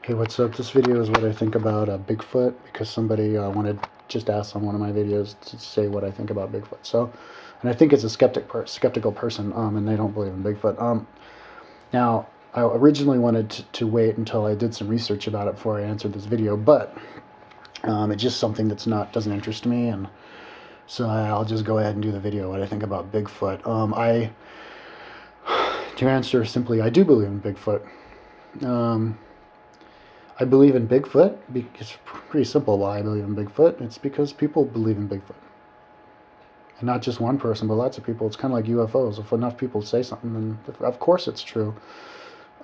Hey, what's up? This video is what I think about Bigfoot, because somebody wanted just asked on one of my videos to say what I think about Bigfoot. So, and I think it's a skeptical person, and they don't believe in Bigfoot. Now, I originally wanted to wait until I did some research about it before I answered this video, but it's just something that's doesn't interest me, and so I'll just go ahead and do the video what I think about Bigfoot. To answer simply, I do believe in Bigfoot. I believe in Bigfoot. It's pretty simple why I believe in Bigfoot. It's because people believe in Bigfoot. And not just one person, but lots of people. It's kind of like UFOs. If enough people say something, then of course it's true.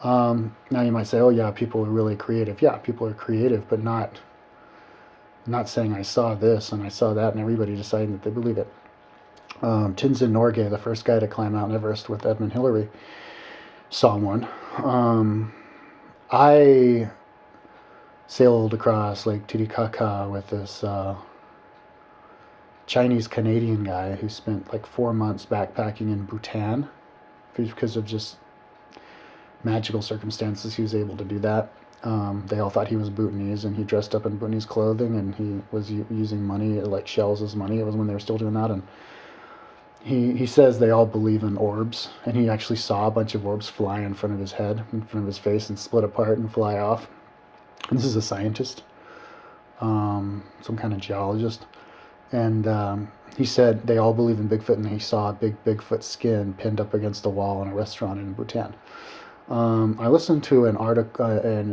Now you might say, oh yeah, people are really creative. Yeah, people are creative, but not saying I saw this and I saw that and everybody deciding that they believe it. Tenzin Norgay, the first guy to climb Mount Everest with Edmund Hillary, saw one. I sailed across Lake Titicaca with this Chinese-Canadian guy who spent like 4 months backpacking in Bhutan. Because of just magical circumstances, he was able to do that. They all thought he was Bhutanese, and he dressed up in Bhutanese clothing, and he was using money, like shells as money. It was when they were still doing that, and he says they all believe in orbs, and he actually saw a bunch of orbs fly in front of his head, in front of his face, and split apart and fly off. And this is a scientist, some kind of geologist, and he said they all believe in Bigfoot, and he saw a big Bigfoot skin pinned up against a wall in a restaurant in Bhutan. I listened to an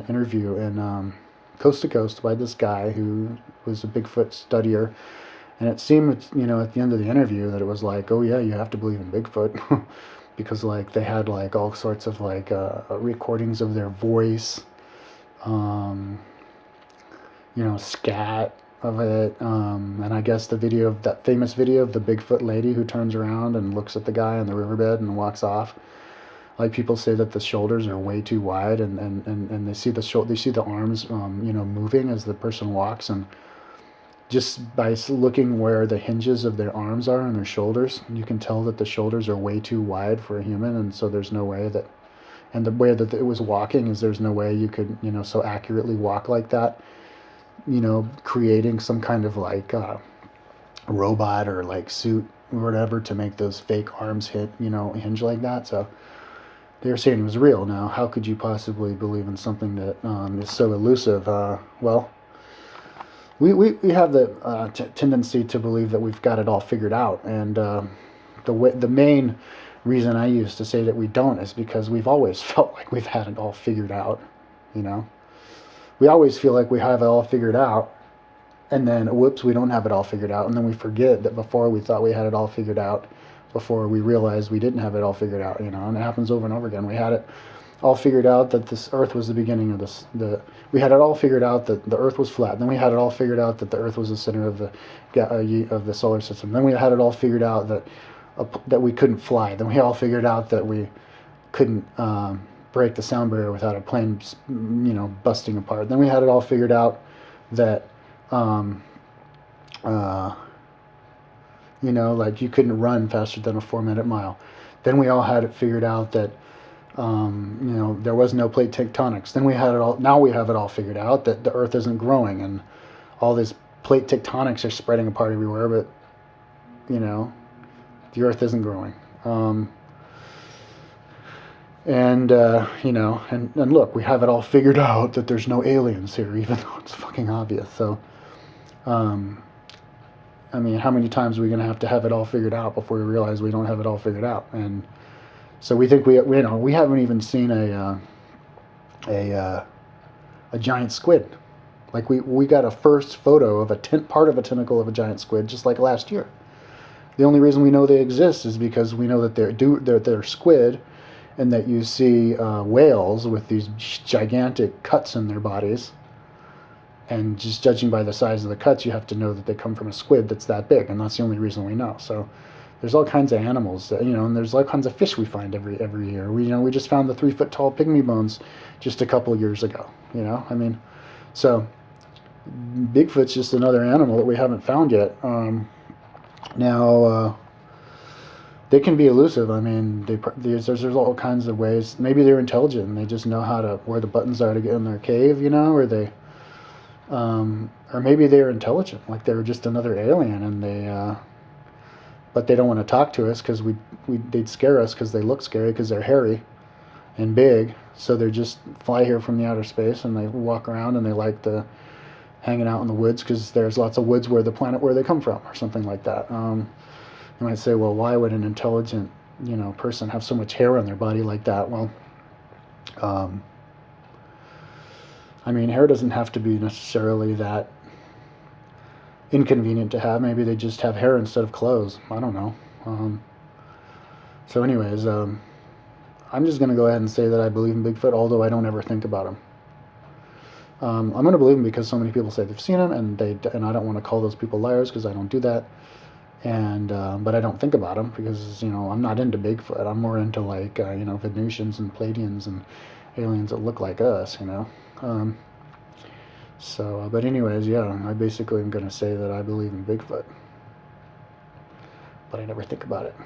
interview in Coast to Coast by this guy who was a Bigfoot studier, and it seemed, at the end of the interview that it was like, oh yeah, you have to believe in Bigfoot, because like they had like all sorts of like recordings of their voice, scat of it, and I guess the video of that famous video of the Bigfoot lady who turns around and looks at the guy on the riverbed and walks off. Like, people say that the shoulders are way too wide, and they see the arms, moving as the person walks, and just by looking where the hinges of their arms are and their shoulders, you can tell that the shoulders are way too wide for a human, and so there's no way that, and the way that it was walking is there's no way you could, so accurately walk like that, creating some kind of like robot or like suit or whatever to make those fake arms hinge like that. So they were saying it was real. Now, how could you possibly believe in something that is so elusive? Well, we have the tendency to believe that we've got it all figured out, and the main reason I use to say that we don't is because we've always felt like we've had it all figured out. We always feel like we have it all figured out, and then whoops, we don't have it all figured out, and then we forget that before we thought we had it all figured out, before we realized we didn't have it all figured out, and it happens over and over again. We had it all figured out that this Earth was the beginning of this. We had it all figured out that the Earth was flat. Then we had it all figured out that the Earth was the center of the solar system. Then we had it all figured out that we couldn't fly. Then we all figured out that we couldn't break the sound barrier without a plane, busting apart. Then we had it all figured out that like you couldn't run faster than a 4-minute mile. Then we all had it figured out that, there was no plate tectonics. Then we had it all. Now we have it all figured out that the Earth isn't growing, and all these plate tectonics are spreading apart everywhere. But the Earth isn't growing. And look, we have it all figured out that there's no aliens here, even though it's fucking obvious. So, I mean, how many times are we going to have it all figured out before we realize we don't have it all figured out? And so we think we haven't even seen a giant squid. Like we got a first photo of part of a tentacle of a giant squid just like last year. The only reason we know they exist is because we know that they're squid, and that you see whales with these gigantic cuts in their bodies. And just judging by the size of the cuts, you have to know that they come from a squid that's that big, and that's the only reason we know. So there's all kinds of animals, and there's all kinds of fish we find every year. We just found the 3-foot-tall pygmy bones just a couple of years ago. I mean, so Bigfoot's just another animal that we haven't found yet. Now, They can be elusive. I mean, there's all kinds of ways. Maybe they're intelligent and they just know how to where the buttons are to get in their cave, you know, or maybe they're intelligent, like they're just another alien, and but they don't want to talk to us because they'd scare us because they look scary because they're hairy and big. So they just fly here from the outer space and they walk around and they like the hanging out in the woods because there's lots of woods where the planet where they come from or something like that. You might say, well, why would an intelligent, person have so much hair on their body like that? Well, um, I mean, hair doesn't have to be necessarily that inconvenient to have. Maybe they just have hair instead of clothes. I don't know. So, anyways, I'm just going to go ahead and say that I believe in Bigfoot, although I don't ever think about him. I'm going to believe him because so many people say they've seen him, and I don't want to call those people liars because I don't do that. And but I don't think about him because I'm not into Bigfoot. I'm more into like Venusians and Pleiadians and aliens that look like us. But anyways, yeah, I basically am going to say that I believe in Bigfoot, but I never think about it.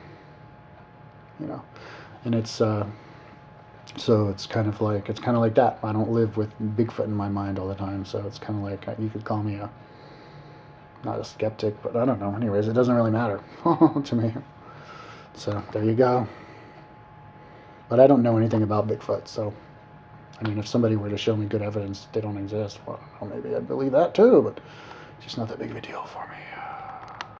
And it's kind of like that. I don't live with Bigfoot in my mind all the time, so it's kind of like you could call me not a skeptic, but I don't know. Anyways, it doesn't really matter to me. So there you go. But I don't know anything about Bigfoot, so I mean, if somebody were to show me good evidence they don't exist, well, maybe I'd believe that too, but it's just not that big of a deal for me.